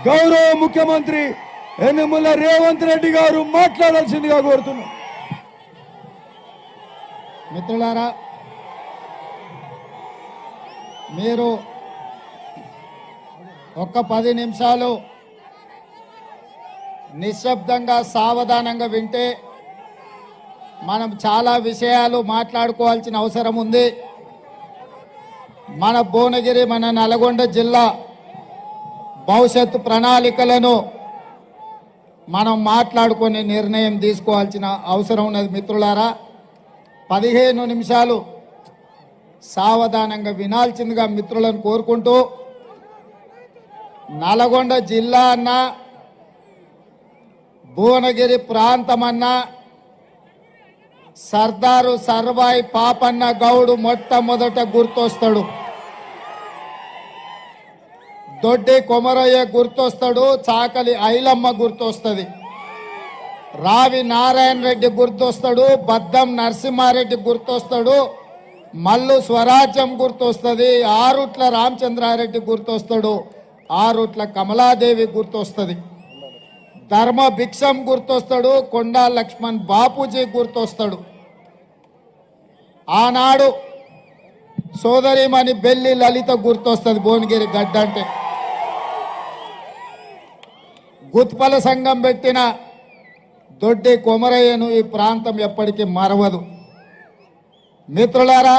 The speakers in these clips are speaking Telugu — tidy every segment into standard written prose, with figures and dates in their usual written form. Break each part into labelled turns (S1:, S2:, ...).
S1: గౌరవ ముఖ్యమంత్రి యనమల రేవంత్ రెడ్డి గారు మాట్లాడాల్సిందిగా కోరుతున్నాం.
S2: మిత్రులారా, మీరు ఒక్క 10 నిమిషాలు నిశ్శబ్దంగా సావధానంగా వింటే మనం చాలా విషయాలు మాట్లాడుకోవాల్సిన అవసరం ఉంది. మన భువనగిరి, మన నల్గొండ జిల్లా భవిష్యత్తు ప్రణాళికలను మనం మాట్లాడుకొని నిర్ణయం తీసుకోవాల్సిన అవసరం ఉన్నది. మిత్రులారా, 15 నిమిషాలు సావధానంగా వినాల్సిందిగా మిత్రులను కోరుకుంటూ, నల్గొండ జిల్లా అన్న, భువనగిరి ప్రాంతమన్నా సర్దారు సర్వాయి పాపన్న గౌడు మొట్టమొదట గుర్తొస్తాడు. దొడ్డి కొమరయ్య గుర్తొస్తాడు, చాకలి ఐలమ్మ గుర్తొస్తుంది, రావి నారాయణ రెడ్డి గుర్తొస్తాడు, బద్దం నరసింహారెడ్డి గుర్తొస్తాడు, మల్లు స్వరాజ్యం గుర్తొస్తుంది, ఆరుట్ల రామచంద్రారెడ్డి గుర్తొస్తాడు, ఆరుట్ల కమలాదేవి గుర్తొస్తుంది, ధర్మ భిక్షం గుర్తొస్తాడు, కొండా లక్ష్మణ్ బాపూజీ గుర్తొస్తాడు. ఆనాడు సోదరిమణి బెల్లి లలిత గుర్తొస్తుంది. భువనగిరి గడ్డ అంటే గుత్పల సంఘం పెట్టిన దొడ్డి కొమరయ్యను ఈ ప్రాంతం ఎప్పటికీ మరవదు. మిత్రులారా,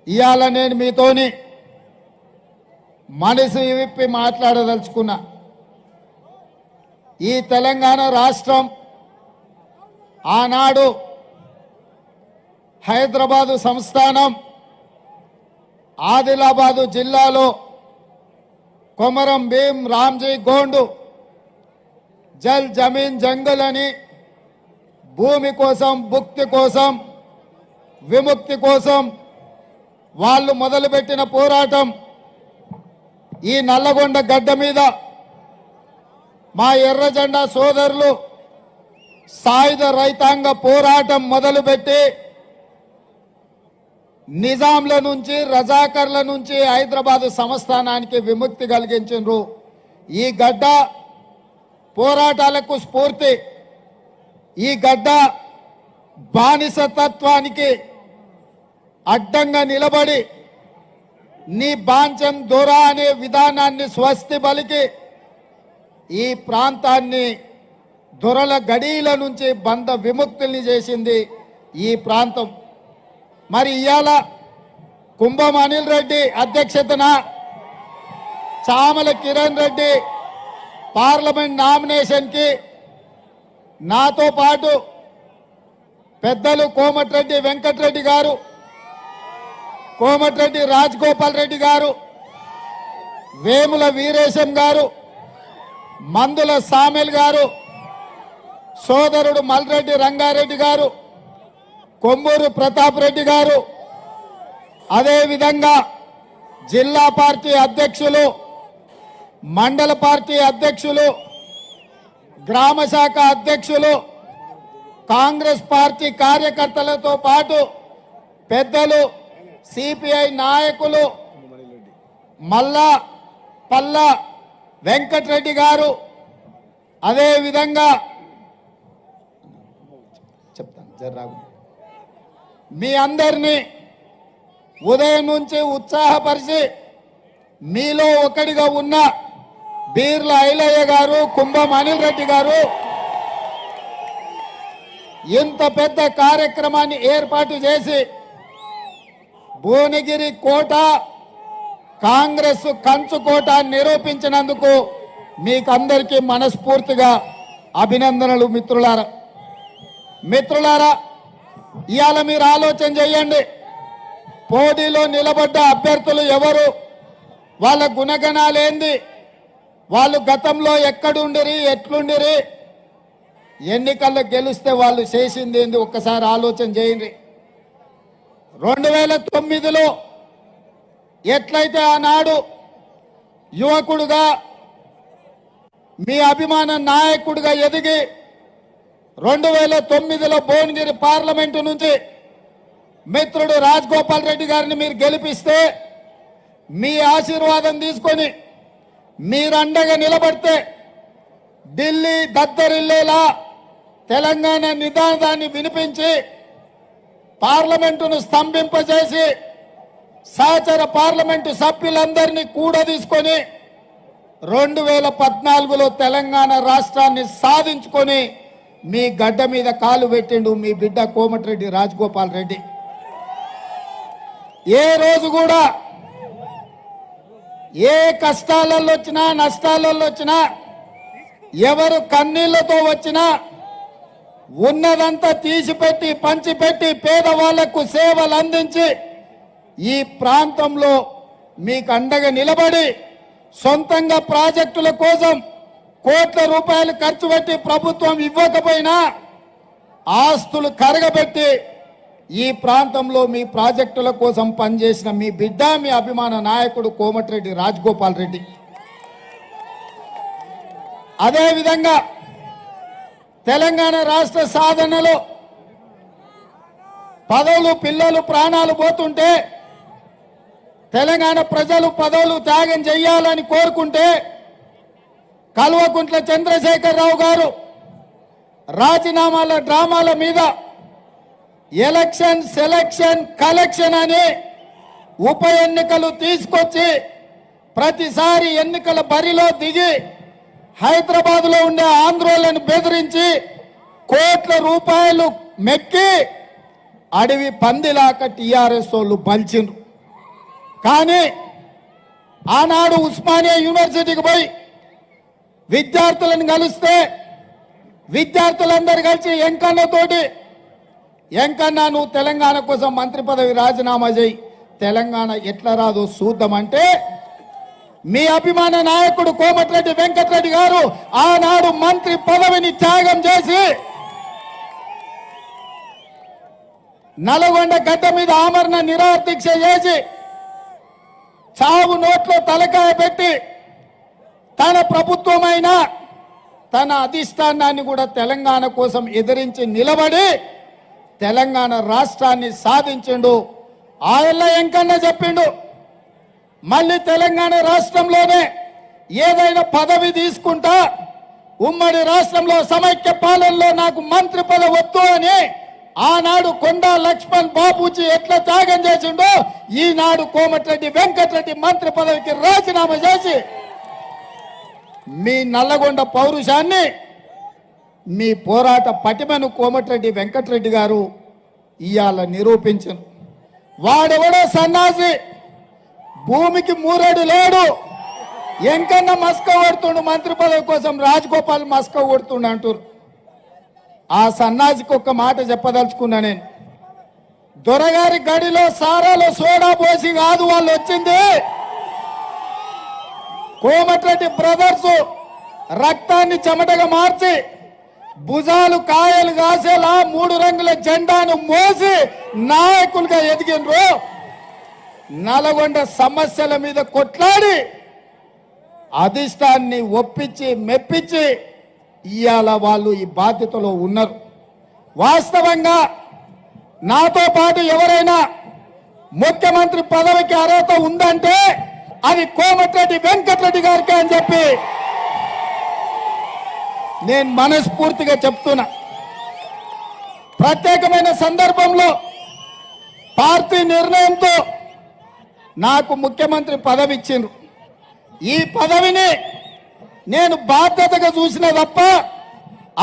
S2: ఇవాళ నేను మీతోని మనసు విప్పి మాట్లాడదలుచుకున్నా. ఈ తెలంగాణ రాష్ట్రం ఆనాడు హైదరాబాదు సంస్థానం ఆదిలాబాదు జిల్లాలో కొమరం భీం రామ్జీ గోండు జల్ జమీన్ జంగల్ అని భూమి కోసం, భుక్తి కోసం, విముక్తి కోసం వాళ్ళు మొదలుపెట్టిన పోరాటం ఈ నల్లగొండ గడ్డ మీద మా ఎర్రజెండా సోదరులు సాయుధ రైతాంగ పోరాటం మొదలుపెట్టి నిజాంల నుంచి, రజాకర్ల నుంచి హైదరాబాదు సంస్థానానికి విముక్తి కలిగించారు. ఈ గడ్డ పోరాటాలకు స్ఫూర్తి. ఈ గడ్డ బానిసతత్వానికి అడ్డంగా నిలబడి నీ బాంచం దొర అనే విధానాన్ని స్వస్తి పలికి ఈ ప్రాంతాన్ని దొరల గడీల నుంచి బంధ విముక్తుల్ని చేసింది ఈ ప్రాంతం. మరి ఇవాళ కుంభం అనిల్ రెడ్డి అధ్యక్షతన చామల కిరణ్ రెడ్డి పార్లమెంట్ నామినేషన్కి నాతో పాటు పెద్దలు కోమటిరెడ్డి వెంకటరెడ్డి గారు, కోమటిరెడ్డి రాజగోపాల్ రెడ్డి గారు, వేముల వీరేశం గారు, మందుల సామెల్ గారు, సోదరుడు మల్రెడ్డి రంగారెడ్డి గారు, కొమ్మూరు ప్రతాప్ రెడ్డి గారు, అదేవిధంగా జిల్లా పార్టీ అధ్యక్షులు, మండల పార్టీ అధ్యక్షులు, గ్రామ శాఖ అధ్యక్షులు, కాంగ్రెస్ పార్టీ కార్యకర్తలతో పాటు పెద్దలు, సిపిఐ నాయకులు, మల్లా పల్లా వెంకటరెడ్డి గారు, అదేవిధంగా చెప్తాను జర్రాగు, మీ అందరినీ ఉదయం నుంచి ఉత్సాహపరిచి మీలో ఒకటిగా ఉన్న బీర్ల ఐలయ్య గారు, కుంభం అనిల్ రెడ్డి గారు ఇంత పెద్ద కార్యక్రమాన్ని ఏర్పాటు చేసి భువనగిరి కోట కాంగ్రెస్ కంచుకోట నిరూపించినందుకు మీకందరికీ మనస్ఫూర్తిగా అభినందనలు. మిత్రులారా, ఇవాళ మీరు ఆలోచన చేయండి. పోటీలో నిలబడ్డ అభ్యర్థులు ఎవరు, వాళ్ళ గుణగణాలు ఏంది, వాళ్ళు గతంలో ఎక్కడుండిరి, ఎట్లుండిరి, ఎన్నికల్లో గెలిస్తే వాళ్ళు చేసింది ఏంది ఒక్కసారి ఆలోచన చేయండి. 2009లో ఎట్లయితే ఆనాడు యువకుడుగా మీ అభిమాన నాయకుడిగా ఎదిగి 2009లో భువనగిరి పార్లమెంటు నుంచి మిత్రుడు రాజగోపాల్ రెడ్డి గారిని మీరు గెలిపిస్తే మీ ఆశీర్వాదం తీసుకొని మీరండగా నిలబడితే ఢిల్లీ దద్దరిల్లేలా తెలంగాణ నినాదాన్ని వినిపించి పార్లమెంటును స్తంభింపజేసి సహచర పార్లమెంటు సభ్యులందరినీ కూడా తీసుకొని 2014లో తెలంగాణ రాష్ట్రాన్ని సాధించుకొని మీ గడ్డ మీద కాలు పెట్టిండు మీ బిడ్డ కోమటిరెడ్డి రాజగోపాల్ రెడ్డి. ఏ రోజు కూడా ఏ కష్టాలలో వచ్చినా నష్టాలలో వచ్చినా ఎవరు కన్నీళ్లతో వచ్చినా ఉన్నదంతా తీసిపెట్టి పంచిపెట్టి పేదవాళ్లకు సేవలు అందించి ఈ ప్రాంతంలో మీకు అండగా నిలబడి సొంతంగా ప్రాజెక్టుల కోసం కోట్ల రూపాయలు ఖర్చు పెట్టి ప్రభుత్వం ఇవ్వకపోయినా ఆస్తులు కరగబెట్టి ఈ ప్రాంతంలో మీ ప్రాజెక్టుల కోసం పనిచేసిన మీ బిడ్డ మీ అభిమాన నాయకుడు కోమటిరెడ్డి రాజగోపాల్ రెడ్డి. అదేవిధంగా తెలంగాణ రాష్ట్ర సాధనలో పదవులు పిల్లలు ప్రాణాలు పోతుంటే తెలంగాణ ప్రజలు పదవులు త్యాగం చేయాలని కోరుకుంటే కల్వకుంట్ల చంద్రశేఖరరావు గారు రాజీనామాల డ్రామాల మీద ఎలక్షన్ సెలక్షన్ కలెక్షన్ అని ఉప ఎన్నికలు తీసుకొచ్చి ప్రతిసారి ఎన్నికల బరిలో దిగి హైదరాబాద్లో ఉండే ఆంధ్రోలను బెదిరించి కోట్ల రూపాయలు మెక్కి అడవి పందిలాక టీఆర్ఎస్ వాళ్ళు బలిచిండ్రు. కానీ ఆనాడు ఉస్మానియా యూనివర్సిటీకి పోయి విద్యార్థులను కలిస్తే విద్యార్థులందరూ కలిసి ఎంకన్నతోటి ఎంకన్నా నువ్వు తెలంగాణ కోసం మంత్రి పదవి రాజీనామా చేయి, తెలంగాణ ఎట్లా రాదో చూద్దామంటే మీ అభిమాన నాయకుడు కోమటిరెడ్డి వెంకటరెడ్డి గారు ఆనాడు మంత్రి పదవిని త్యాగం చేసి నల్గొండ గడ్డ మీద ఆమరణ నిరాహార దీక్ష చేసి చావు నోట్లో తలకాయ పెట్టి తన ప్రభుత్వమైన తన అధిష్టానాన్ని కూడా తెలంగాణ కోసం ఎదిరించి నిలబడి తెలంగాణ రాష్ట్రాన్ని సాధించిండు. ఆయన ఎంకన్నా చెప్పిండు మళ్ళీ తెలంగాణ రాష్ట్రంలోనే ఏదైనా పదవి తీసుకుంటా ఉమ్మడి రాష్ట్రంలో సమైక్య పాలనలో నాకు మంత్రి పదవి వద్దు అని ఆనాడు కొండా లక్ష్మణ్ బాబూజీ ఎట్లా త్యాగం చేసిండో ఈనాడు కోమటిరెడ్డి వెంకటరెడ్డి మంత్రి పదవికి రాజీనామా చేసి మీ నల్లగొండ పౌరుషాన్ని మీ పోరాట పటిమను కోమటిరెడ్డి వెంకటరెడ్డి గారు ఇవాళ నిరూపించను. వాడెవడో సన్నాసి భూమికి మూరేడు లేడు ఎంకన్నా మస్క కొడుతుండు మంత్రి పదవి కోసం రాజగోపాల్ మస్క కొడుతుండు అంటారు. ఆ సన్నాసికి ఒక్క మాట చెప్పదలుచుకున్నా నేను. దొరగారి గడిలో సారాలో సోడా పోసి కాదు వాళ్ళు వచ్చింది. కోమటిరెడ్డి బ్రదర్స్ రక్తాన్ని చెమటగా మార్చి భుజాలు కాయలు కాసేలా 3 రంగుల జెండాను మోసి నాయకులుగా ఎదిగినరు. నల్గొండ సమస్యల మీద కొట్లాడి అధిష్టాన్ని ఒప్పించి మెప్పించి ఇవాళ వాళ్ళు ఈ బాధ్యతలో ఉన్నారు. వాస్తవంగా నాతో పాటు ఎవరైనా ముఖ్యమంత్రి పదవికి అర్హత ఉందంటే అది కోమటిరెడ్డి వెంకటరెడ్డి గారికి అని చెప్పి నేను మనస్ఫూర్తిగా చెప్తున్నా. ప్రత్యేకమైన సందర్భంలో పార్టీ నిర్ణయంతో నాకు ముఖ్యమంత్రి పదవి ఇచ్చిండ్రు. ఈ పదవిని నేను బాధ్యతగా చూసిన తప్ప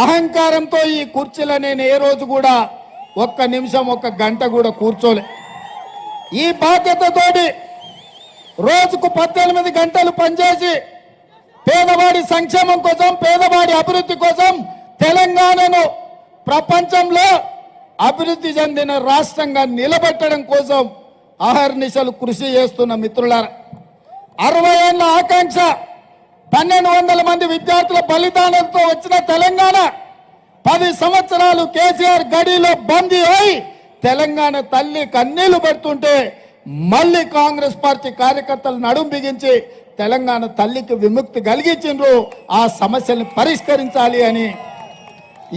S2: అహంకారంతో ఈ కుర్చీలో నేను ఏ రోజు కూడా ఒక్క నిమిషం ఒక్క గంట కూడా కూర్చోలే. ఈ బాధ్యతతోటి రోజుకు 18 గంటలు పనిచేసి పేదవాడి సంక్షేమం కోసం పేదవాడి అభివృద్ధి కోసం తెలంగాణను ప్రపంచంలో అభివృద్ధి చెందిన రాష్ట్రంగా నిలబెట్టడం కోసం అహర్నిశలు కృషి చేస్తున్న మిత్రులారా, 60 ఏళ్ల ఆకాంక్ష 1200 మంది విద్యార్థుల బలిదానంతో వచ్చిన తెలంగాణ 10 సంవత్సరాలు కేసీఆర్ గడిలో బందీ అయి తెలంగాణ తల్లి కన్నీళ్లు పెడుతుంటే మళ్ళీ కాంగ్రెస్ పార్టీ కార్యకర్తలు నడుం బిగించి తెలంగాణ తల్లికి విముక్తి కలిగించిండ్రు. ఆ సమస్యల్ని పరిష్కరించాలి అని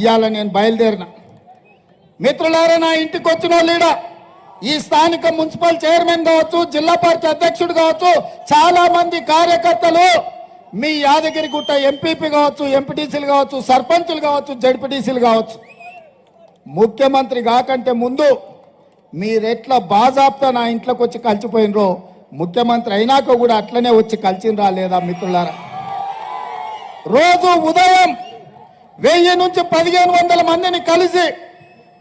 S2: ఇవాళ నేను బయలుదేరిన. మిత్రులారా, నా ఇంటికి వచ్చిన లీడ ఈ స్థానిక మున్సిపల్ చైర్మన్ కావచ్చు, జిల్లా పార్టీ అధ్యక్షుడు కావచ్చు, చాలా మంది కార్యకర్తలు మీ యాదగిరిగుట్ట ఎంపీపీ కావచ్చు, ఎంపీటీసీలు కావచ్చు, సర్పంచులు కావచ్చు, జడ్పీటీసీలు కావచ్చు. ముఖ్యమంత్రి కాకంటే ముందు మీరెట్లా బాజాప్తా నా ఇంట్లోకి వచ్చి కలిసిపోయినరో ముఖ్యమంత్రి అయినాక కూడా అట్లనే వచ్చి కలిసినరా లేదా మిత్రులారా? రోజు ఉదయం 1000 నుంచి 1500 మందిని కలిసి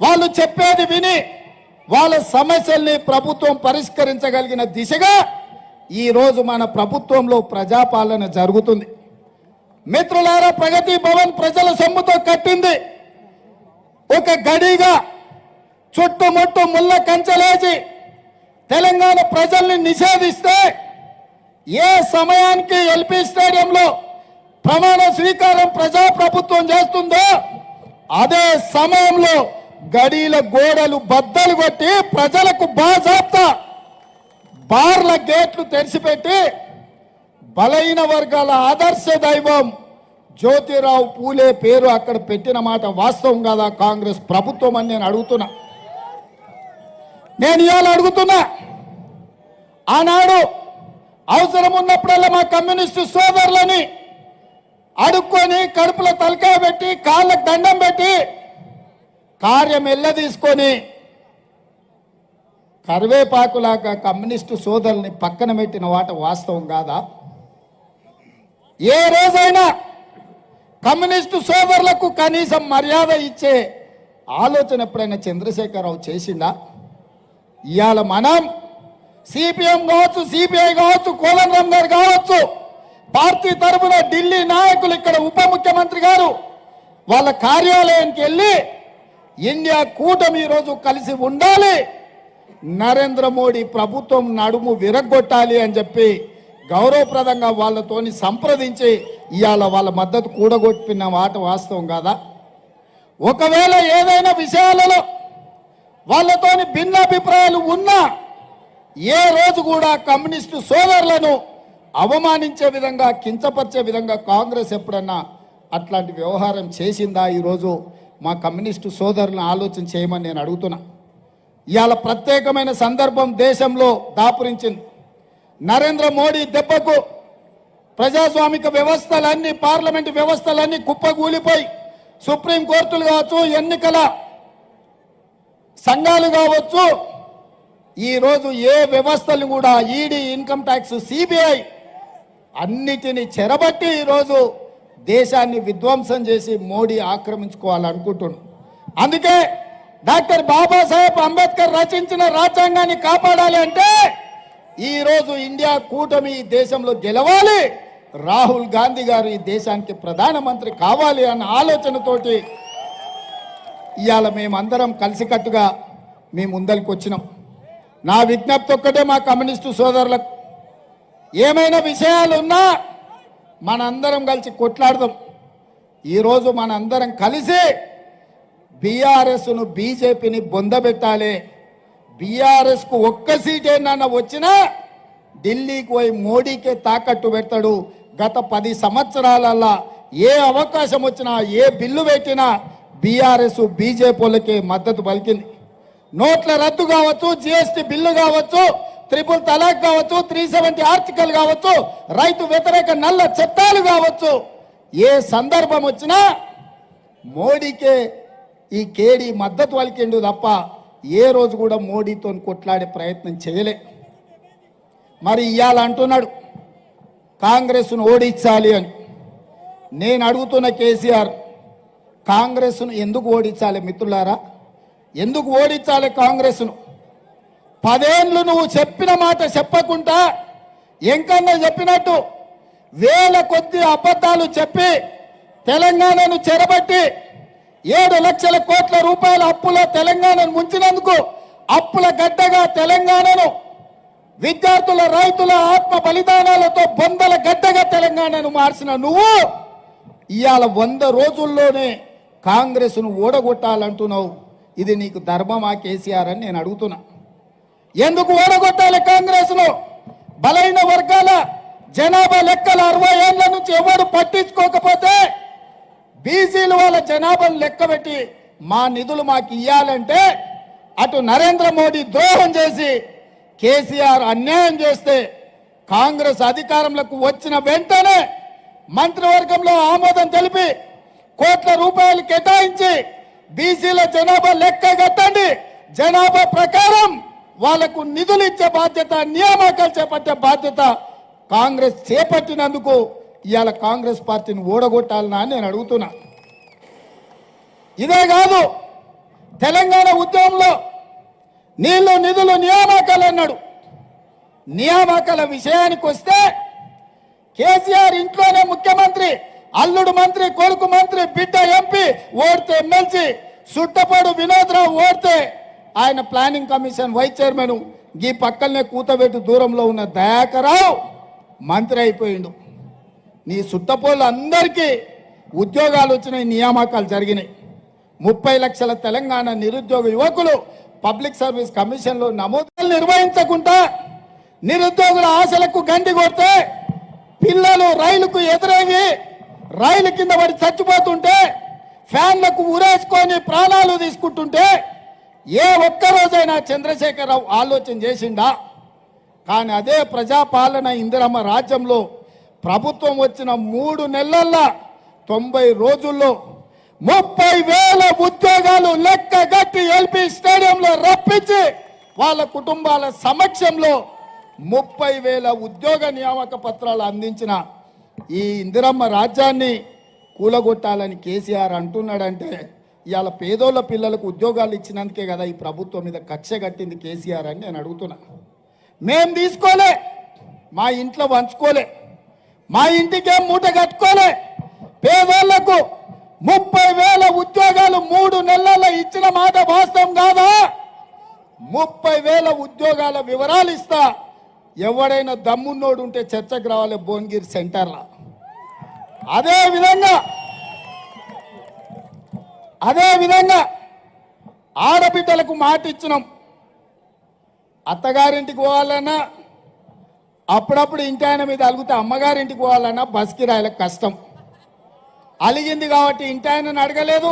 S2: వాళ్ళు చెప్పేది విని వాళ్ళ సమస్యల్ని ప్రభుత్వం పరిష్కరించగలిగిన దిశగా ఈరోజు మన ప్రభుత్వంలో ప్రజాపాలన జరుగుతుంది. మిత్రులారా, ప్రగతి భవన్ ప్రజల సొమ్ముతో కట్టింది. ఒక గడిగా చుట్టుముట్టు ముళ్ళ కంచెలేసి తెలంగాణ ప్రజల్ని నిషేధిస్తే ఏ సమయానికి ఎల్పీ స్టేడియంలో ప్రమాణ స్వీకారం ప్రజాప్రభుత్వం చేస్తుందో అదే సమయంలో గడీల గోడలు బద్దలు కొట్టి ప్రజలకు బాజాప్తా బార్ల గేట్లు తెరిచిపెట్టి బలైన వర్గాల ఆదర్శ దైవం జ్యోతిరావు పూలే పేరు అక్కడ పెట్టిన మాట వాస్తవం కాదా కాంగ్రెస్ ప్రభుత్వం అని నేను అడుగుతున్నా. నేను ఇవాళ అడుగుతున్నా, ఆనాడు అవసరం ఉన్నప్పుడల్లా మా కమ్యూనిస్టు సోదరులని అడుక్కొని కడుపులో తలకాయ పెట్టి కాళ్ళకు దండం పెట్టి కార్యం ఎల్ల తీసుకొని కరివేపాకులాగా కమ్యూనిస్టు సోదరుల్ని పక్కన పెట్టిన వాట వాస్తవం కాదా? ఏ రోజైనా కమ్యూనిస్టు సోదరులకు కనీసం మర్యాద ఇచ్చే ఆలోచన ఎప్పుడైనా చంద్రశేఖరరావు చేసిందా? ఇవాళ మనం సిపిఎం కావచ్చు, సిపిఐ కావచ్చు, కోదండరాం గారు కావచ్చు, పార్టీ తరఫున ఢిల్లీ నాయకులు ఇక్కడ ఉప ముఖ్యమంత్రి గారు వాళ్ళ కార్యాలయానికి వెళ్ళి ఇండియా కూటమి ఈరోజు కలిసి ఉండాలి, నరేంద్ర మోడీ ప్రభుత్వం నడుము విరగొట్టాలి అని చెప్పి గౌరవప్రదంగా వాళ్ళతోని సంప్రదించి ఇవాళ వాళ్ళ మద్దతు కూడగొట్టిన మాట వాస్తవం కాదా? ఒకవేళ ఏదైనా విషయాలలో వాళ్ళతోని భిన్నాభిప్రాయాలు ఉన్నా ఏ రోజు కూడా కమ్యూనిస్టు సోదరులను అవమానించే విధంగా, కించపరిచే విధంగా కాంగ్రెస్ ఎప్పుడన్నా అట్లాంటి వ్యవహారం చేసిందా? ఈరోజు మా కమ్యూనిస్టు సోదరులను ఆలోచన చేయమని నేను అడుగుతున్నా. ఇవాళ ప్రత్యేకమైన సందర్భం దేశంలో దాపురించింది. నరేంద్ర మోడీ దెబ్బకు ప్రజాస్వామిక వ్యవస్థలన్నీ, పార్లమెంటు వ్యవస్థలన్నీ కుప్పగూలిపోయి సుప్రీంకోర్టులు కావచ్చు, ఎన్నికల సంఘాలు కావచ్చు, ఈరోజు ఏ వ్యవస్థలు కూడా ఈడీ, ఇన్కమ్ ట్యాక్స్, సిబిఐ అన్నిటినీ చెరబట్టి ఈరోజు దేశాన్ని విధ్వంసం చేసి మోడీ ఆక్రమించుకోవాలనుకుంటున్నాడు. అందుకే డాక్టర్ బాబాసాహెబ్ అంబేద్కర్ రచించిన రాజ్యాంగాన్ని కాపాడాలి అంటే ఈరోజు ఇండియా కూటమి ఈ దేశంలో గెలవాలి, రాహుల్ గాంధీ గారు ఈ దేశానికి ప్రధానమంత్రి కావాలి అన్న ఆలోచనతోటి ఇవాళ మేమందరం కలిసికట్టుగా మీ ముందరికి వచ్చినాం. నా విజ్ఞప్తి ఒక్కటే మా కమ్యూనిస్టు సోదరులకు, ఏమైనా విషయాలు ఉన్నా మనందరం కలిసి కొట్లాడదాం. ఈరోజు మనందరం కలిసి బీఆర్ఎస్ను, బీజేపీని బొందబెట్టాలి. బీఆర్ఎస్కు ఒక్క సీట్ ఏమన్నా వచ్చినా ఢిల్లీకి పోయి మోడీకే తాకట్టు పెడతాడు. గత 10 సంవత్సరాలలో ఏ అవకాశం వచ్చినా, ఏ బిల్లు పెట్టినా బీఆర్ఎస్ బీజేపీలకే మద్దతు పలికింది. నోట్ల రద్దు కావచ్చు, జిఎస్టీ బిల్లు కావచ్చు, ట్రిపుల్ తలాక్ కావచ్చు, 370 ఆర్టికల్ కావచ్చు, రైతు వ్యతిరేక నల్ల చట్టాలు కావచ్చు, ఏ సందర్భం వచ్చినా మోడీకే ఈ కేడీ మద్దతు పలికిండు తప్ప ఏ రోజు కూడా మోడీతో కొట్లాడే ప్రయత్నం చేయలే. మరి ఇవాళ అంటున్నాడు కాంగ్రెస్ను ఓడించాలి అని. నేను అడుగుతున్న కేసీఆర్, కాంగ్రెస్ను ఎందుకు ఓడించాలి మిత్రులారా? ఎందుకు ఓడించాలి కాంగ్రెస్ను? 10 ఏళ్ళు నువ్వు చెప్పిన మాట చెప్పకుండా ఎంకన్నా చెప్పినట్టు వేల కొద్ది అబద్ధాలు చెప్పి తెలంగాణను చెరబట్టి 7 లక్షల కోట్ల రూపాయల అప్పుల తెలంగాణను ముంచినందుకు అప్పుల గడ్డగా తెలంగాణను విద్యార్థుల, రైతుల ఆత్మ బలిదానాలతో బొందల గడ్డగా తెలంగాణను మార్చిన నువ్వు ఇవాళ 100 రోజుల్లోనే కాంగ్రెస్ను ఓడగొట్టాలంటున్నావు. ఇది నీకు ధర్మమా కేసీఆర్ అని నేను అడుగుతున్నా. ఎందుకు ఓడగొట్టాలి కాంగ్రెస్ను? బలైన వర్గాల జనాభా లెక్కలు 60 ఏళ్ల నుంచి ఎవరు పట్టించుకోకపోతే బీసీలు వాళ్ళ జనాభాను లెక్కబెట్టి మా నిధులు మాకు ఇవ్వాలంటే అటు నరేంద్ర మోడీ ద్రోహం చేసి కేసీఆర్ అన్యాయం చేస్తే కాంగ్రెస్ అధికారంలోకి వచ్చిన వెంటనే మంత్రివర్గంలో ఆమోదం తెలిపి కోట్ల రూపాయలు కేటాయించి బీసీల జనాభా లెక్క కట్టండి, జనాభా ప్రకారం వాళ్లకు నిధులు ఇచ్చే బాధ్యత, నియామకాలు చేపట్టే బాధ్యత కాంగ్రెస్ చేపట్టినందుకు ఇవాళ కాంగ్రెస్ పార్టీని ఓడగొట్టాలనా అని నేను అడుగుతున్నా. ఇదే కాదు, తెలంగాణ ఉద్యమంలో నీళ్లు నిధులు నియామకాలు అన్నాడు. నియామకాల విషయానికి వస్తే కేసీఆర్ ఇంట్లోనే ముఖ్యమంత్రి, అల్లుడు మంత్రి, కొడుకు మంత్రి, బిడ్డ ఎంపీ, ఓడితే ఎమ్మెల్సీ, సుట్టపాడు వినోద్రావు ఓడితే ఆయన ప్లానింగ్ కమిషన్ వైస్ చైర్మన్, ఈ పక్కనే కూతబెట్టు దూరంలో ఉన్న దయాకరావు మంత్రి అయిపోయిండు. నీ సుట్టపోళ్ళు అందరికీ ఉద్యోగాలు వచ్చినాయి, నియామకాలు జరిగినాయి. 30 లక్షల తెలంగాణ నిరుద్యోగ యువకులు పబ్లిక్ సర్వీస్ కమిషన్లో నమోదులు నిర్వహించకుండా నిరుద్యోగుల ఆశలకు గండి కొడితే పిల్లలు రైలుకు ఎదురేగి రైలు కింద పడి చచ్చిపోతుంటే ఫ్యాన్లకు ఉరేసుకొని ప్రాణాలు తీసుకుంటుంటే ఏ ఒక్కరోజైనా చంద్రశేఖరరావు ఆలోచన చేసిండా? కానీ అదే ప్రజాపాలన ఇందిరమ్మ రాజ్యంలో ప్రభుత్వం వచ్చిన 3 నెలల్లో 90 రోజుల్లో 30,000 ఉద్యోగాలు లెక్క గట్టి ఎల్పీ స్టేడియంలో రప్పించి వాళ్ళ కుటుంబాల సమక్షంలో 30,000 ఉద్యోగ నియామక పత్రాలు అందించిన ఈ ఇందిరమ్మ రాజ్యాన్ని కూలగొట్టాలని కేసీఆర్ అంటున్నాడంటే ఇవాళ పేదోళ్ళ పిల్లలకు ఉద్యోగాలు ఇచ్చినందుకే కదా ఈ ప్రభుత్వం మీద కక్ష కట్టింది కేసీఆర్ అని నేను అడుగుతున్నా. మేం తీసుకోలే, మా ఇంట్లో వంచుకోలే, మా ఇంటికేం మూట కట్టుకోలే. పేదోళ్లకు 30,000 ఉద్యోగాలు 3 నెలల్లో ఇచ్చిన మాట వాస్తవం కాదా? 30,000 ఉద్యోగాల వివరాలు ఇస్తా. ఎవడైనా దమ్మున్నోడు ఉంటే చర్చకు రావాలి భువనగిరి సెంటర్లో. అదే విధంగా ఆడబిడ్డలకు మాట ఇచ్చినాం. అత్తగారింటికి పోవాలన్నా అప్పుడప్పుడు ఇంటి ఆయన మీద అలిగితే అమ్మగారింటికి పోవాలన్నా బస్ కిరాయిలకు కష్టం. అలిగింది కాబట్టి ఇంటి ఆయనను అడగలేదు,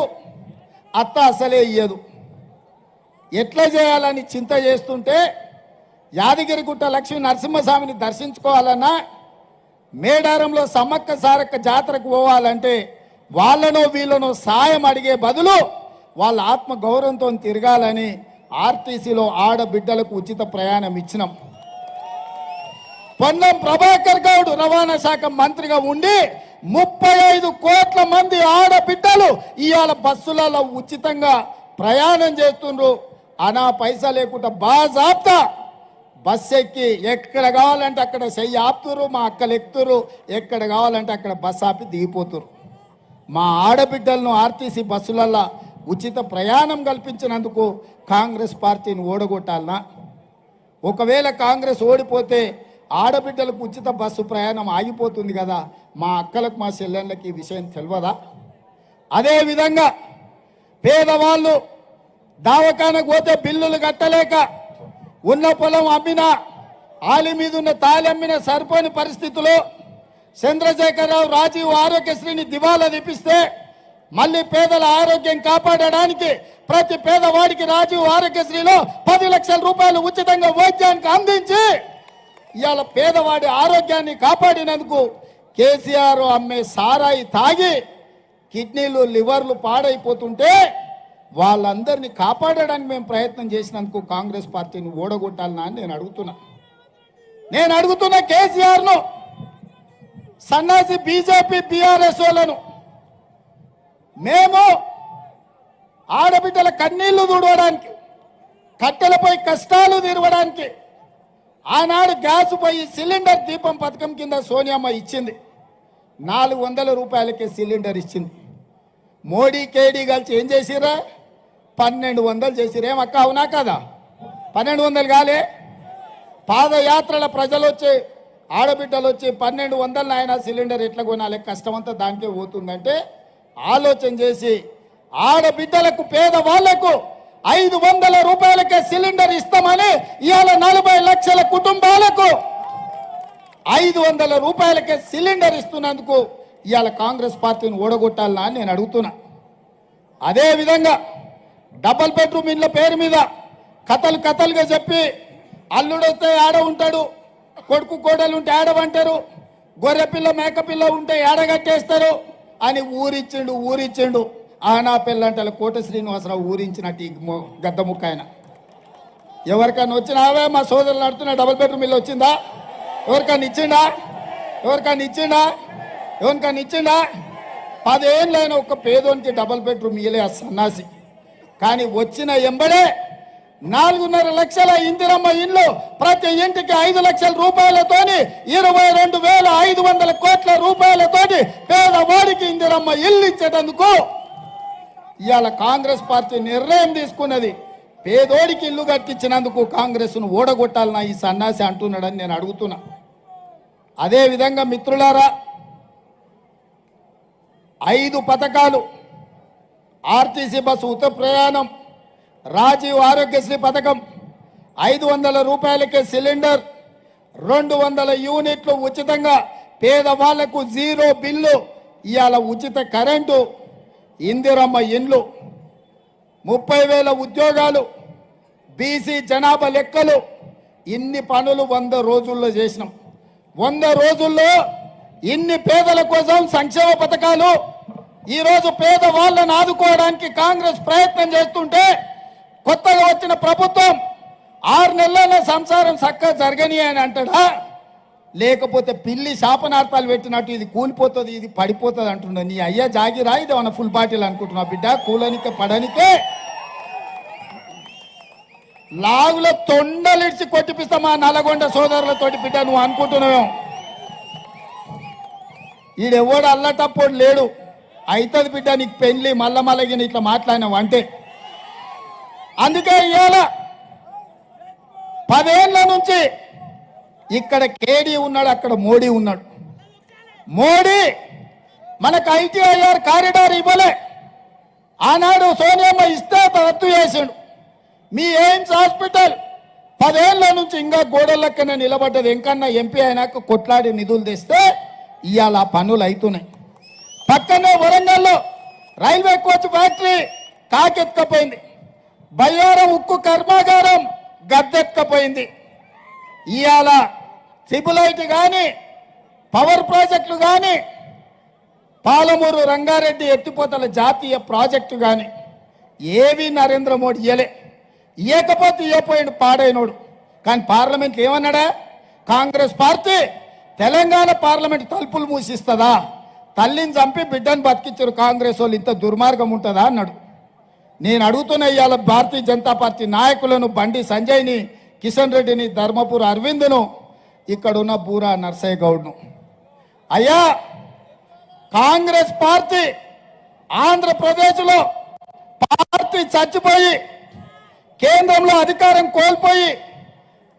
S2: అత్త అసలే ఇయ్యదు. ఎట్లా చేయాలని చింత చేస్తుంటే యాదగిరిగుట్ట లక్ష్మీ నరసింహస్వామిని దర్శించుకోవాలన్నా, మేడారంలో సమ్మక్క సారక్క జాతరకు పోవాలంటే వాళ్ళనో వీళ్ళనో సాయం అడిగే బదులు వాళ్ళ ఆత్మ గౌరవంతో తిరగాలని ఆర్టీసీలో ఆడబిడ్డలకు ఉచిత ప్రయాణం ఇచ్చినాం. పొన్నం ప్రభాకర్ గౌడ్ రవాణా శాఖ మంత్రిగా ఉండి 35 కోట్ల మంది ఆడబిడ్డలు ఇవాళ బస్సులలో ఉచితంగా ప్రయాణం చేస్తుండ్రు. అనా పైసా లేకుండా బాజాప్తా బస్సు ఎక్కి ఎక్కడ కావాలంటే అక్కడ చెయ్యి ఆపుతురు, మా అక్కలు ఎక్కుతురు, ఎక్కడ కావాలంటే అక్కడ బస్సు ఆపి దిగిపోతురు. మా ఆడబిడ్డలను ఆర్టీసీ బస్సులలో ఉచిత ప్రయాణం కల్పించినందుకు కాంగ్రెస్ పార్టీని ఓడగొట్టాలనా? ఒకవేళ కాంగ్రెస్ ఓడిపోతే ఆడబిడ్డలకు ఉచిత బస్సు ప్రయాణం ఆగిపోతుంది కదా, మా అక్కలకు మా చెల్లెళ్ళకి ఈ విషయం తెలియదా? అదేవిధంగా పేదవాళ్ళు దవాఖానకు పోతే బిల్లులు కట్టలేక ఉన్న పొలం అమ్మినా, ఆలి మీద ఉన్న తాళి అమ్మిన సరిపోని పరిస్థితిలో చంద్రశేఖరరావు రాజీవ్ ఆరోగ్యశ్రీని దివాలా తీపిస్తే మళ్ళీ పేదల ఆరోగ్యం కాపాడడానికి ప్రతి పేదవాడికి రాజీవ్ ఆరోగ్యశ్రీలో 10 లక్షల రూపాయలు ఉచితంగా వైద్యానికి అందించి ఇవాళ పేదవాడి ఆరోగ్యాన్ని కాపాడినందుకు కేసీఆర్ అమ్మే సారాయి తాగి కిడ్నీలు లివర్లు పాడైపోతుంటే వాళ్ళందరినీ కాపాడడానికి మేము ప్రయత్నం చేసినందుకు కాంగ్రెస్ పార్టీని ఓడగొట్టాలనా అని నేను అడుగుతున్నా కేసీఆర్ను, సన్నాసి బీజేపీ బీఆర్ఎస్ వాళ్ళను. మేము ఆడబిడ్డల కన్నీళ్లు తుడవడానికి, కట్టెలపై కష్టాలు తీరవడానికి ఆనాడు గ్యాస్ పై సిలిండర్ దీపం పథకం కింద సోనియమ్మ ఇచ్చింది. 400 రూపాయలకే సిలిండర్ ఇచ్చింది. మోడీ కేడీ కలిసి ఏం చేసిరా? 1200 చేసిరు. ఏమక్క అవునా కదా? 1200 కాలే. పాదయాత్రల ప్రజలు వచ్చి ఆడబిడ్డలు వచ్చి 1200 ఆయన సిలిండర్ ఎట్లా కొనాలి, కష్టమంతా దానికే పోతుందంటే ఆలోచన చేసి ఆడబిడ్డలకు పేదవాళ్లకు 500 రూపాయలకే సిలిండర్ ఇస్తామని ఇవాళ 40 లక్షల కుటుంబాలకు 500 రూపాయలకే సిలిండర్ ఇస్తున్నందుకు ఇవాళ కాంగ్రెస్ పార్టీని ఓడగొట్టాలనా అని నేను అడుగుతున్నా. అదేవిధంగా డబల్ బెడ్రూమ్ ఇళ్ళ పేరు మీద కథలుగా చెప్పి అల్లుడు వస్తే ఆడ ఉంటాడు, కొడుకు కోడలు ఉంటే ఆడవంటారు, గొర్రెపిల్ల మేకపిల్ల ఉంటే ఏడగట్టేస్తారు అని ఊరిచ్చిండు ఆనా పిల్లంటల కోట శ్రీనివాసరావు ఊరించినట్టు ఈ గద్ద ముక్క ఆయన. ఎవరికైనా వచ్చినావే మా సోదరులు నడుతున్న డబుల్ బెడ్రూమ్ ఇల్లు వచ్చిందా? ఎవరికైనా ఇచ్చిండా? 10 ఏళ్ళైన ఒక పేదోనికి డబుల్ బెడ్రూమ్ ఇయ్యలే ఆ సన్నాసి. కానీ వచ్చిన ఎంబడే 4.5 లక్షల ఇందిరమ్మ ఇల్లు, ప్రతి ఇంటికి 5 లక్షల రూపాయలతోని 22,500 కోట్ల రూపాయలతోటి పేదవాడికి ఇందిరమ్మ ఇల్లు ఇచ్చేటందుకు ఇవాళ కాంగ్రెస్ పార్టీ నిర్ణయం తీసుకున్నది. పేదోడికి ఇల్లు కట్టించినందుకు కాంగ్రెస్ను ఓడగొట్టాలన్నా ఈ సన్నాసి అంటున్నాడని నేను అడుగుతున్నా. అదేవిధంగా మిత్రులారా, 5 పథకాలు, ఆర్టీసీ బస్సు ఉచిత ప్రయాణం, రాజీవ్ ఆరోగ్యశ్రీ పథకం, 500 రూపాయలకే సిలిండర్, 200 యూనిట్లు ఉచితంగా పేదవాళ్లకు జీరో బిల్లు, ఇవాళ ఉచిత కరెంటు, ఇందిరమ్మ ఇండ్లు, 30,000 ఉద్యోగాలు, బీసీ జనాభా లెక్కలు, ఇన్ని పనులు 100 రోజుల్లో చేసినాం. 100 రోజుల్లో ఇన్ని పేదల కోసం సంక్షేమ పథకాలు. ఈరోజు పేదవాళ్ళను ఆదుకోవడానికి కాంగ్రెస్ ప్రయత్నం చేస్తుంటే కొత్తగా వచ్చిన ప్రభుత్వం 6 నెలల సంసారం చక్కగా జరగని అని అంటాడా? లేకపోతే పిల్లి శాపనార్థాలు పెట్టినట్టు ఇది కూలిపోతుంది, ఇది పడిపోతుంది అంటున్నా. నీ అయ్యా జాగిరా, ఇది ఏమన్నా ఫుల్ బాటిల్ అనుకుంటున్నా బిడ్డ? కూలనికే పడనికే లాగులో తొండలిడ్చి కొట్టిపిస్తా మా నల్లగొండ సోదరులతోటి బిడ్డ నువ్వు అనుకుంటున్నావు. ఈడెవ్వడు అల్లటప్పుడు లేడు. అవుతుంది బిడ్డ నీకు పెళ్లి మల్లమల్లగిన ఇట్లా మాట్లాడినావు అంటే. అందుకే ఇవాళ 10 ఏళ్ల నుంచి ఇక్కడ కేడీ ఉన్నాడు, అక్కడ మోడీ ఉన్నాడు. మోడీ మనకు ITIR కారిడార్ ఇవ్వలే. ఆనాడు సోనియమ్మ ఇస్తే రద్దు చేసిండు. మీ ఎయిమ్స్ హాస్పిటల్ 10 ఏళ్ల నుంచి ఇంకా గోడలక్కనే నిలబడ్డది. ఎంకన్నా ఎంపీ అయినాక కొట్లాడి నిధులు తెస్తే ఇవాళ పనులు అవుతున్నాయి. పక్కనే వరంగల్లో రైల్వే కోచ్ ఫ్యాక్టరీ కాకెత్తుకపోయింది. బయ్యారం ఉక్కు కర్మాగారం గద్దెత్తుకపోయింది. ఇవాళ సిబులైట్ కానీ, పవర్ ప్రాజెక్టులు కానీ, పాలమూరు రంగారెడ్డి ఎత్తిపోతల జాతీయ ప్రాజెక్టు కానీ ఏవి నరేంద్ర మోడీ ఇయ్యలే. ఇయ్యకపోతే ఇయ్యపోయిండు పాడైనోడు. కానీ పార్లమెంట్ ఏమన్నాడా? కాంగ్రెస్ పార్టీ తెలంగాణ పార్లమెంట్ తలుపులు మూసిస్తుందా? తల్లిని చంపి బిడ్డను బతికించారు కాంగ్రెస్ వాళ్ళు, ఇంత దుర్మార్గం ఉంటుందా అన్నాడు. నేను అడుగుతున్న ఇవాళ భారతీయ జనతా పార్టీ నాయకులను, బండి సంజయ్ని, కిషన్ రెడ్డిని, ధర్మపురి అరవింద్ను, ఇక్కడున్న బూరా నర్సయ్య గౌడ్ను, అయ్యా కాంగ్రెస్ పార్టీ ఆంధ్రప్రదేశ్లో పార్టీ చచ్చిపోయి కేంద్రంలో అధికారం కోల్పోయి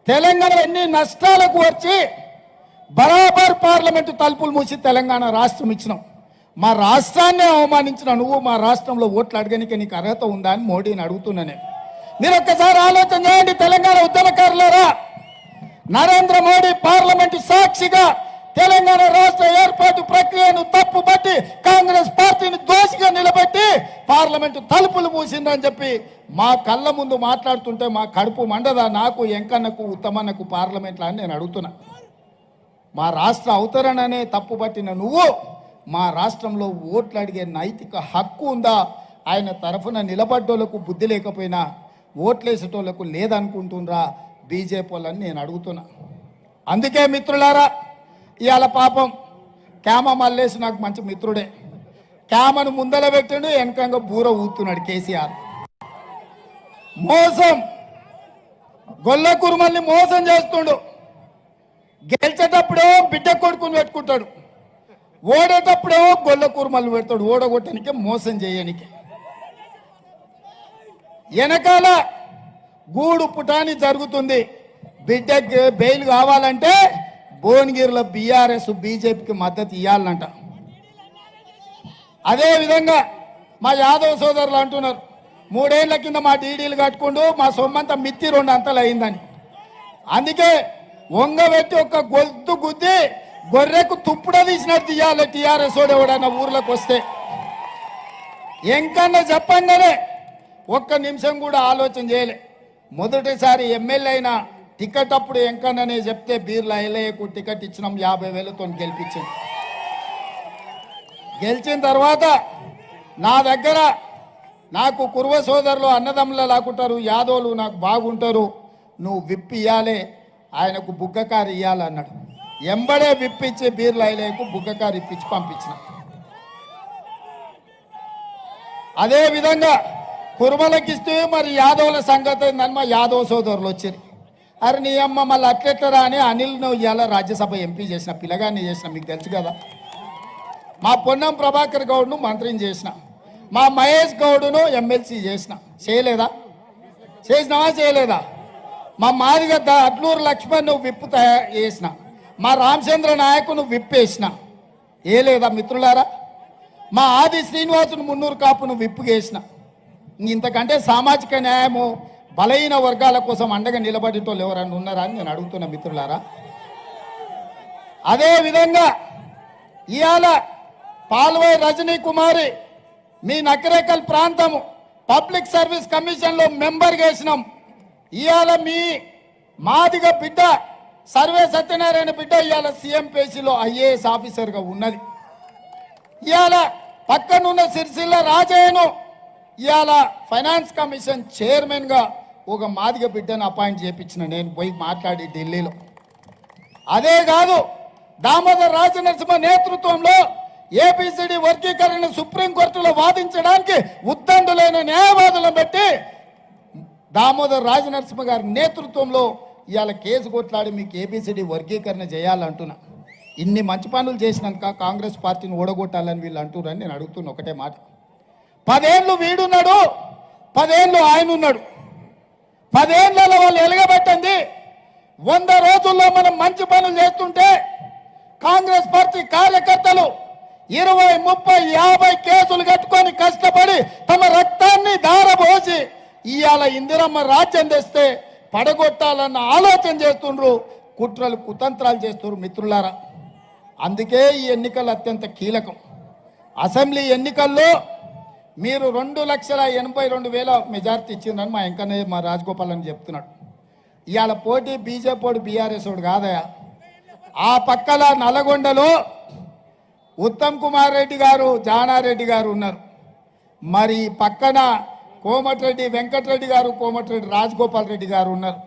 S2: తెలంగాణ ఎన్ని నష్టాలకు వచ్చి బరాబర్ పార్లమెంటు తలుపులు మూసి తెలంగాణ రాష్ట్రం ఇచ్చినాం. మా రాష్ట్రాన్ని అవమానించిన నువ్వు మా రాష్ట్రంలో ఓట్లు అడగనికి నీకు అర్హత ఉందా అని మోడీని అడుగుతున్నానే. మీరు ఒక్కసారి ఆలోచన చేయండి తెలంగాణ ఉద్యమకారులారా. నరేంద్ర మోడీ పార్లమెంటు సాక్షిగా తెలంగాణ రాష్ట్ర ఏర్పాటు ప్రక్రియను తప్పుపట్టి కాంగ్రెస్ పార్టీని దోషిగా నిలబెట్టి పార్లమెంటు తలుపులు మూసిందని చెప్పి మా కళ్ళ ముందు మాట్లాడుతుంటే మా కడుపు మండదా? నాకు, ఎంకన్నకు, ఉత్తమన్నకు పార్లమెంట్లో అని నేను అడుగుతున్నా. మా రాష్ట్ర అవతరణనే తప్పుపట్టిన నువ్వు మా రాష్ట్రంలో ఓట్లు అడిగే నైతిక హక్కు ఉందా? ఆయన తరఫున నిలబడ్డోళ్లకు బుద్ధి లేకపోయినా ఓట్లేసేటోళ్లకు లేదనుకుంటుండ్రా బీజేపీ వాళ్ళని నేను అడుగుతున్నా. అందుకే మిత్రులారా, ఇవాళ పాపం క్యామ మల్లేసి నాకు మంచి మిత్రుడే. క్యామను ముందల పెట్టిండు, వెనకంగా బూర ఊతున్నాడు కేసీఆర్. మోసం, గొల్ల కురుమల్ని మోసం చేస్తుండు. గెలిచేటప్పుడేమో బిడ్డ కొడుకుని పెట్టుకుంటాడు, ఓడేటప్పుడేమో గొల్ల కురుమల్ని పెడతాడు. ఓడగొట్టడానికి, మోసం చేయడానికి. వెనకాల గూడు పుటాని జరుగుతుంది. బిడ్డకి బెయిల్ కావాలంటే భువనగిరిలో బీఆర్ఎస్ బీజేపీకి మద్దతు ఇవ్వాలంట. అదేవిధంగా మా యాదవ్ సోదరులు అంటున్నారు 3 ఏళ్ల కింద మా డీడీలు కట్టుకుంటూ మా సొమ్మంతా మిత్తి 2 అంతలు అయిందని. అందుకే వంగబెట్టి ఒక గొంతు గుద్ది గొర్రెకు తుప్పుడ తీసినట్టు తీయాలి టీఆర్ఎస్ వాడు ఎవడన్నా ఊర్లోకి వస్తే. ఎంకన్నా చెప్పంగానే 1 నిమిషం కూడా ఆలోచన చేయలే. మొదటిసారి ఎమ్మెల్యే అయిన టికెట్ అప్పుడు ఎంకన్ననే చెప్తే బీర్ల ఐలయ్యకు టికెట్ ఇచ్చినాం 50,000తో గెలిపించింది. గెలిచిన తర్వాత నా దగ్గర నాకు కుర్వ సోదరులు అన్నదమ్ముల లాకుంటారు, యాదవులు నాకు బాగుంటారు, నువ్వు విప్ ఇయ్యాలి, ఆయనకు బుగ్గకారు ఇయ్యాలన్నాడు. ఎంబడే విప్పిచ్చి బీర్ల ఐలయ్యకు బుగ్గకారు ఇప్పించి పంపించిన. అదే విధంగా కుర్మలకి ఇస్తే మరి యాదవుల సంగతి ఏందని మా యాదవ్ సోదరులు వచ్చారు. అరే నీ అమ్మ మళ్ళీ అట్లెట్లరా అని అనిల్ను ఇవాళ రాజ్యసభ ఎంపీ చేసిన, పిల్లగాన్ని చేసిన, మీకు తెలుసు కదా. మా పొన్నం ప్రభాకర్ గౌడ్ను మంత్రిని చేసిన, మా మహేష్ గౌడ్ను ఎమ్మెల్సీ చేసిన. చేయలేదా? చేసినావా? చేయలేదా? మా మాదిగ అట్లూరు లక్ష్మణ్ నువ్వు విప్పు చేసిన, మా రామచంద్ర నాయకును విప్పేసిన. ఏ లేదా మిత్రులారా? మా ఆది శ్రీనివాసును మున్నూరు కాపును విప్పు చేసిన. ఇంతకంటే సామాజిక న్యాయము బలహీన వర్గాల కోసం అండగా నిలబడేటోళ్ళు ఎవరన్నా ఉన్నారా అని నేను అడుగుతున్నా మిత్రులారా. అదే విధంగా ఇవాళ పాల్వాయి రజనీ కుమారి మీ నకరేకల్ ప్రాంతము పబ్లిక్ సర్వీస్ కమిషన్లో మెంబర్ చేసినాం. ఇవాళ మీ మాదిగ బిడ్డ సర్వే సత్యనారాయణ బిడ్డ ఇవాళ సిఎంపీసీలో ఐఏఎస్ ఆఫీసర్గా ఉన్నది. ఇవాళ పక్కనున్న సిరిసిల్ల రాజయ్యను ఇవాళ ఫైనాన్స్ కమిషన్ చైర్మన్గా ఒక మాదిగ బిడ్డను అపాయింట్ చేయించిన, నేను పోయి మాట్లాడి ఢిల్లీలో. అదే కాదు, దామోదర్ రాజనరసింహ నేతృత్వంలో ఏబిసిడి వర్గీకరణ సుప్రీంకోర్టులో వాదించడానికి ఉద్దండులైన న్యాయవాదులను పెట్టి దామోదర్ రాజనరసింహ గారి నేతృత్వంలో ఇవాళ కేసు కొట్లాడి మీకు ఏబిసిడి వర్గీకరణ చేయాలంటున్నా. ఇన్ని మంచి పనులు చేసినాక కాంగ్రెస్ పార్టీని ఓడగొట్టాలని వీళ్ళు అంటున్నారని నేను అడుగుతున్నా ఒకటే మాట. 10 ఏళ్ళు వీడున్నాడు, 10 ఏళ్ళు ఆయన ఉన్నాడు. 10 ఏళ్ళలో వాళ్ళు ఎలగబెట్టింది 100 రోజుల్లో మనం మంచి పనులు చేస్తుంటే కాంగ్రెస్ పార్టీ కార్యకర్తలు 20, 30, 50 కేసులు కట్టుకొని కష్టపడి తమ రక్తాన్ని ధారపోసి ఇవాళ ఇందిరమ్మ రాజ్యం తెస్తే పడగొట్టాలన్న ఆలోచన చేస్తుండ్రు, కుట్రలు కుతంత్రాలు చేస్తున్నారు మిత్రులారా. అందుకే ఈ ఎన్నికలు అత్యంత కీలకం. అసెంబ్లీ ఎన్నికల్లో మీరు 2,82,000 మెజార్టీ ఇచ్చిందని మా వెంకన్నయ్య మా రాజగోపాల్ అని చెప్తున్నాడు. ఇవాళ పోటీ బీజేపీ బీఆర్ఎస్ వాడు కాదయా. ఆ పక్కల నల్గొండలో ఉత్తమ్ కుమార్ రెడ్డి గారు, జానారెడ్డి గారు ఉన్నారు. మరి పక్కన కోమటిరెడ్డి వెంకటరెడ్డి గారు, కోమటిరెడ్డి రాజగోపాల్ రెడ్డి గారు ఉన్నారు.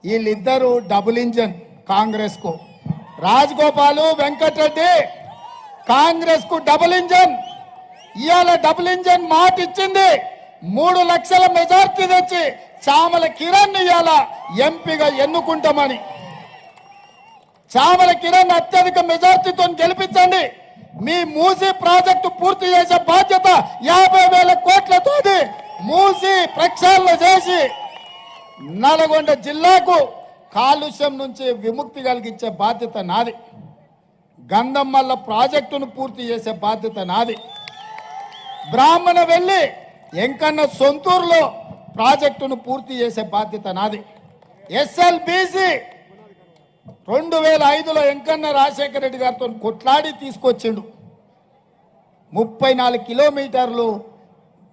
S2: వీళ్ళిద్దరూ డబుల్ ఇంజన్ కాంగ్రెస్కు. రాజగోపాలు వెంకటరెడ్డి కాంగ్రెస్కు డబుల్ ఇంజన్. ఇవాళ డబుల్ ఇంజన్ మాట ఇచ్చింది 3 లక్షల మెజార్టీ తెచ్చి చామల కిరణ్ ఇవాళ ఎంపీగా ఎన్నుకుంటామని. చామల కిరణ్ అత్యధిక మెజార్టీతో గెలిపించండి. మీ మూసీ ప్రాజెక్టు పూర్తి చేసే బాధ్యత 50,000 కోట్లతో మూసీ ప్రక్షాళన చేసి నల్గొండ జిల్లాకు కాలుష్యం నుంచి విముక్తి కలిగించే బాధ్యత నాది. గంధమల్ల ప్రాజెక్టును పూర్తి చేసే బాధ్యత నాది. బ్రాహ్మణ వెళ్ళి ఎంకన్న సొంతూరులో ప్రాజెక్టును పూర్తి చేసే బాధ్యత నాది. ఎస్ఎల్బీసీ 2005లో ఎంకన్న రాజశేఖర రెడ్డి గారితో కొట్లాడి తీసుకొచ్చిండు. 34 కిలోమీటర్లు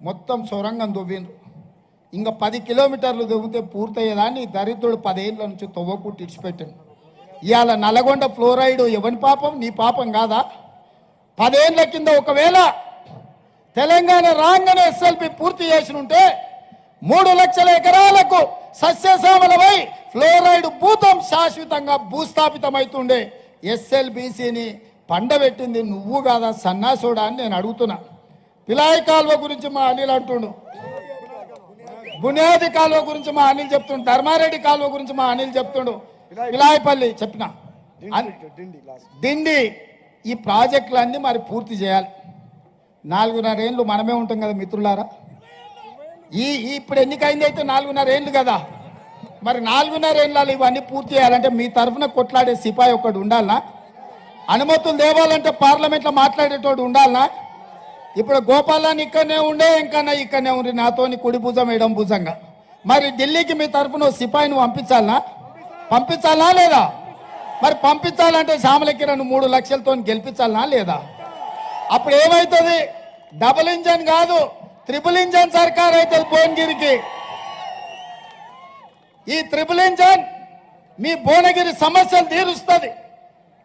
S2: మొత్తం సొరంగం దువ్విండు. ఇంకా 10 కిలోమీటర్లు దువ్వితే పూర్తయ్యేదాన్ని దరిద్రుడు 10 ఏళ్ళ నుంచి తవ్వకుట్టి ఇడిచిపెట్టాడు. ఇవాళ నల్గొండ ఫ్లోరైడ్ ఎవరి పాపం? నీ పాపం కాదా? 10 ఏళ్ళ కింద ఒకవేళ తెలంగాణ రాగానే ఎస్ఎల్పి పూర్తి చేసి ఉంటే 3 లక్షల ఎకరాలకు సస్యశ్యామలమై ఫ్లోరైడ్ భూతం శాశ్వతంగా భూస్థాపితమవుతుండే. ఎస్ఎల్బీసీని పండబెట్టింది నువ్వు కాదా సన్నాసుడా అని నేను అడుగుతున్నా. పిలాయి కాలువ గురించి మా అనిల్ అంటుండు, బునియాది కాలువ గురించి మా అనిల్ చెప్తుండు, ధర్మారెడ్డి కాలువ గురించి మా అనిల్ చెప్తుండు, పిలాయిపల్లి చెప్పిన దిండి. ఈ ప్రాజెక్టులన్నీ మరి పూర్తి చేయాలి. 4.5 ఏళ్ళు మనమే ఉంటాం కదా మిత్రులారా. ఇప్పుడు ఎన్నికైంది అయితే 4.5 ఏళ్ళు కదా. మరి 4.5 ఏళ్ళలో ఇవన్నీ పూర్తి చేయాలంటే మీ తరఫున కొట్లాడే సిపాయి ఒకటి ఉండాలనా? అనుమతులు తేవాలంటే పార్లమెంట్లో మాట్లాడేటోడు ఉండాలనా? ఇప్పుడు గోపాలాన్ని ఇక్కడనే ఉండే, ఇంకన్నా ఇక్కడనే ఉండి నాతోని కుడి భుజం ఎడం భుజంగా. మరి ఢిల్లీకి మీ తరఫున సిపాయిని పంపించాలనా లేదా? మరి పంపించాలంటే శ్యామలకిరణ్ 3 లక్షలతో గెలిపించాలనా లేదా? అప్పుడు ఏమవుతుంది? డబుల్ ఇంజన్ కాదు, ట్రిపుల్ ఇంజన్ సర్కార్ అయితే భువనగిరికి. ఈ ట్రిపుల్ ఇంజన్ మీ భువనగిరి సమస్యలు తీరుస్తుంది.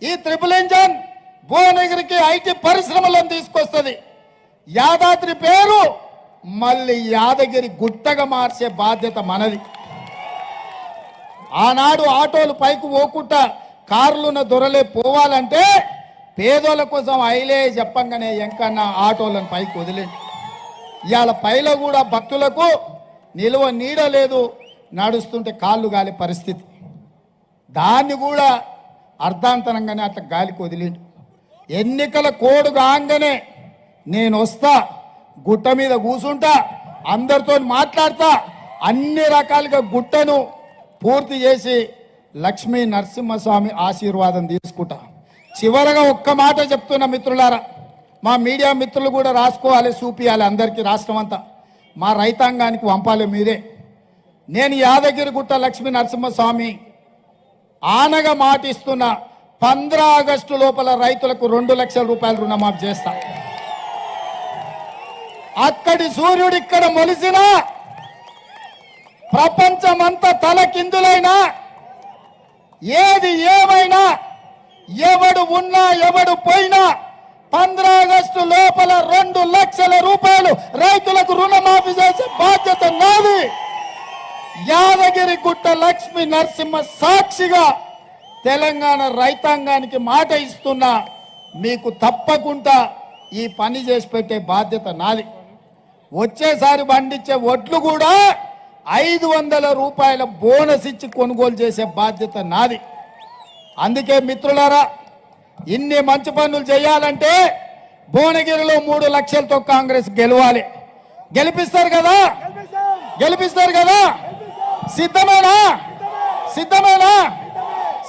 S2: ఈ ట్రిపుల్ ఇంజన్ భువనగిరికి ఐటీ పరిశ్రమలను తీసుకొస్తుంది. యాదాద్రి పేరు మళ్ళీ యాదగిరి గుట్టగా మార్చే బాధ్యత మనది. ఆనాడు ఆటోలు పైకి పోకుండా కార్లున్న దొరలే పోవాలంటే పేదోళ్ళ కోసం ఐలే చెప్పంగానే ఎంకన్న ఆటోలను పైకి వదిలేండి. ఇవాళ పైలో కూడా భక్తులకు నిలువ నీడ లేదు, నడుస్తుంటే కాళ్ళు గాలి పరిస్థితి. దాన్ని కూడా అర్ధాంతరంగానే అట్లా గాలికి వదిలేండి. ఎన్నికల కోడ్ కాగానే నేను వస్తా, గుట్ట మీద కూర్చుంటా, అందరితో మాట్లాడతా, అన్ని రకాలుగా గుట్టను పూర్తి చేసి లక్ష్మీ నరసింహస్వామి ఆశీర్వాదం తీసుకుంటా. చివరగా ఒక్క మాట చెప్తున్నా మిత్రులారా, మా మీడియా మిత్రులు కూడా రాసుకోవాలి, చూపియాలి అందరికీ, రాష్ట్రం అంతా మా రైతాంగానికి పంపాలి మీరే. నేను యాదగిరిగుట్ట లక్ష్మీ నరసింహస్వామి ఆనగా మాటిస్తున్నా, 15 ఆగస్టు లోపల రైతులకు 2 లక్షల రూపాయలు రుణమాఫీ చేస్తా. అక్కడి సూర్యుడు ఇక్కడ మొలిసిన ప్రపంచమంతా తలకిందులైనా, ఏది ఏమైనా, ఎవడు ఉన్నా ఎవడు పోయినా 15 ఆగస్టు లోపల 2 లక్షల రూపాయలు రైతులకు రుణమాఫీ చేసే బాధ్యత నాది. యాదగిరిగుట్ట లక్ష్మీ నరసింహ సాక్షిగా తెలంగాణ రైతాంగానికి మాట ఇస్తున్నా, మీకు తప్పకుండా ఈ పని చేసి పెట్టే బాధ్యత నాది. వచ్చేసారి పండించే వడ్లు కూడా 500 రూపాయల బోనస్ ఇచ్చి కొనుగోలు చేసే బాధ్యత నాది. అందుకే మిత్రులారా, ఇన్ని మంచి పనులు చేయాలంటే భువనగిరిలో 3 లక్షలతో కాంగ్రెస్ గెలవాలి. గెలిపిస్తారు కదా, గెలిపిస్తారు కదా. సిద్ధమేనా? సిద్ధమేనా?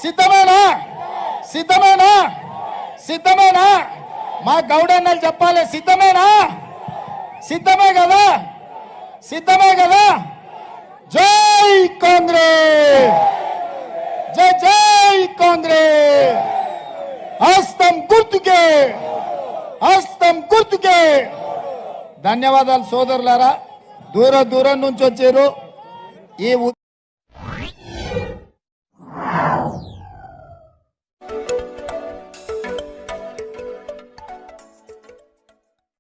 S2: సిద్ధమేనా? సిద్ధమేనా? సిద్ధమేనా? మా గౌడన్నలు చెప్పాలి, సిద్ధమేనా? సిద్ధమే కదా, సిద్ధమే కదా. జై కాంగ్రెస్, జై జై కాంగ్రెస్. హస్తం గుర్తుకే, హస్తం గుర్తుకే. ధన్యవాదాలు సోదరులారా, దూరం నుంచి వచ్చారు. ఈ